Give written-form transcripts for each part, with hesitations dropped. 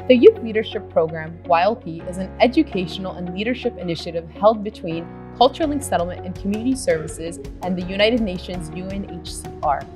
The Youth Leadership Program, YLP, is an educational and leadership initiative held between CultureLink Settlement and Community Services and the United Nations UNHCR.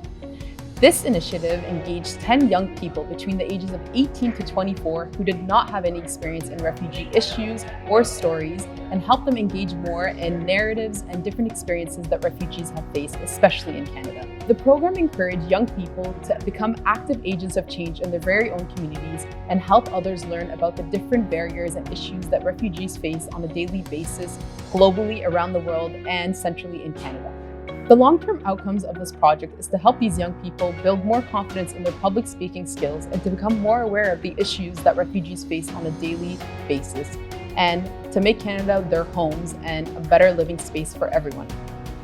This initiative engaged 10 young people between the ages of 18 to 24 who did not have any experience in refugee issues or stories and helped them engage more in narratives and different experiences that refugees have faced, especially in Canada. The program encouraged young people to become active agents of change in their very own communities and help others learn about the different barriers and issues that refugees face on a daily basis globally around the world and centrally in Canada. The long-term outcomes of this project is to help these young people build more confidence in their public speaking skills and to become more aware of the issues that refugees face on a daily basis and to make Canada their homes and a better living space for everyone.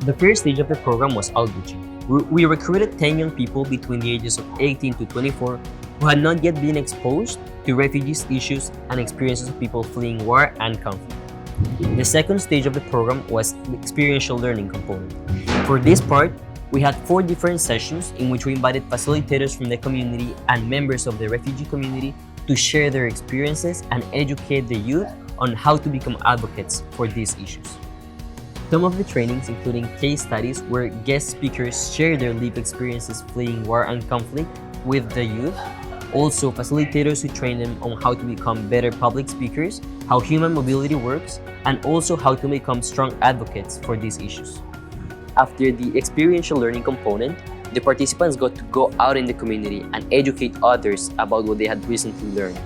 The first stage of the program was outreaching. We recruited 10 young people between the ages of 18 to 24 who had not yet been exposed to refugees' issues and experiences of people fleeing war and conflict. The second stage of the program was the experiential learning component. For this part, we had 4 different sessions in which we invited facilitators from the community and members of the refugee community to share their experiences and educate the youth on how to become advocates for these issues. Some of the trainings, including case studies where guest speakers share their lived experiences fleeing war and conflict with the youth, also facilitators who train them on how to become better public speakers, how human mobility works, and also how to become strong advocates for these issues. After the experiential learning component, the participants got to go out in the community and educate others about what they had recently learned.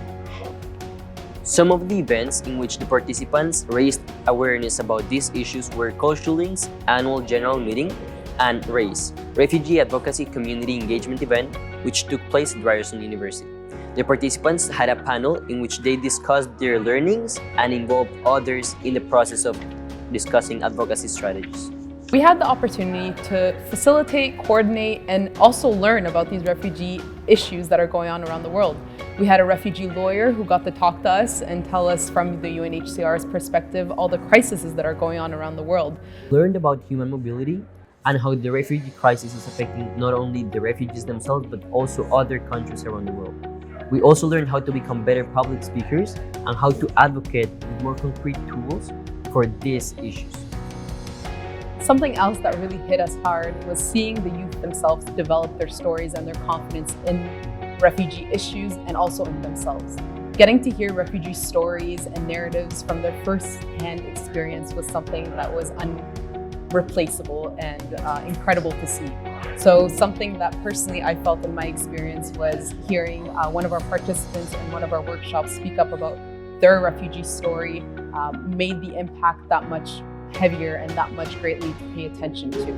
Some of the events in which the participants raised awareness about these issues were CultureLink's annual general meeting and RACE, Refugee Advocacy Community Engagement event, which took place at Ryerson University. The participants had a panel in which they discussed their learnings and involved others in the process of discussing advocacy strategies. We had the opportunity to facilitate, coordinate, and also learn about these refugee issues that are going on around the world. We had a refugee lawyer who got to talk to us and tell us from the UNHCR's perspective all the crises that are going on around the world. Learned about human mobility and how the refugee crisis is affecting not only the refugees themselves but also other countries around the world. We also learned how to become better public speakers and how to advocate with more concrete tools for these issues. Something else that really hit us hard was seeing the youth themselves develop their stories and their confidence in refugee issues and also in themselves. Getting to hear refugee stories and narratives from their first-hand experience was something that was irreplaceable and incredible to see. So something that personally I felt in my experience was hearing one of our participants in one of our workshops speak up about their refugee story made the impact that much heavier and that much greatly to pay attention to.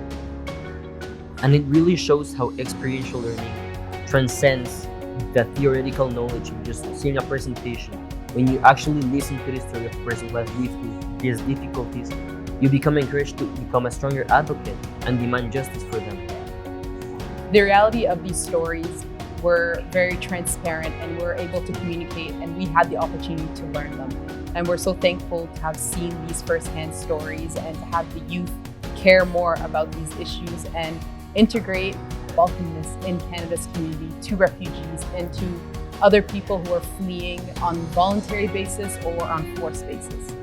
And it really shows how experiential learning transcends the theoretical knowledge of just seeing a presentation. When you actually listen to the story of a person who has lived through these difficulties, you become encouraged to become a stronger advocate and demand justice for them. The reality of these stories were very transparent and we were able to communicate and we had the opportunity to learn them. And we're so thankful to have seen these firsthand stories and to have the youth care more about these issues and integrate welcomeness in Canada's community to refugees and to other people who are fleeing on voluntary basis or on forced basis.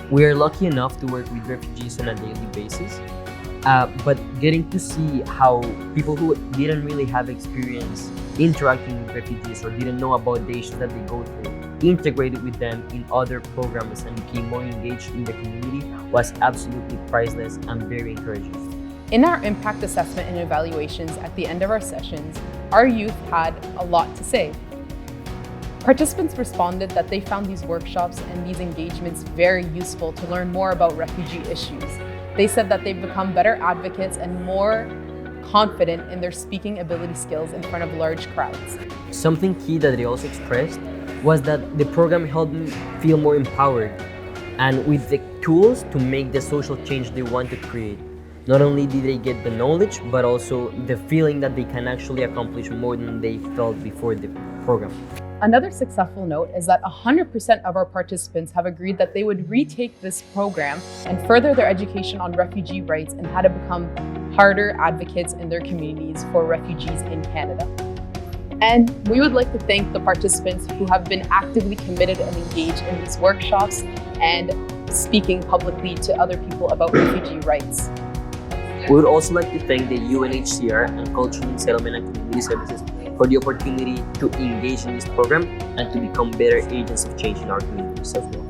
We are lucky enough to work with refugees on a daily basis, but getting to see how people who didn't really have experience interacting with refugees or didn't know about the issues that they go through integrated with them in other programs and became more engaged in the community was absolutely priceless and very encouraging. In our impact assessment and evaluations at the end of our sessions, our youth had a lot to say. Participants responded that they found these workshops and these engagements very useful to learn more about refugee issues. They said that they've become better advocates and more confident in their speaking ability skills in front of large crowds. Something key that they also expressed was that the program helped them feel more empowered and with the tools to make the social change they want to create. Not only did they get the knowledge, but also the feeling that they can actually accomplish more than they felt before the program. Another successful note is that 100% of our participants have agreed that they would retake this program and further their education on refugee rights and how to become harder advocates in their communities for refugees in Canada. And we would like to thank the participants who have been actively committed and engaged in these workshops and speaking publicly to other people about refugee rights. We would also like to thank the UNHCR and CultureLink Settlement and Community Services for the opportunity to engage in this program and to become better agents of change in our communities as well.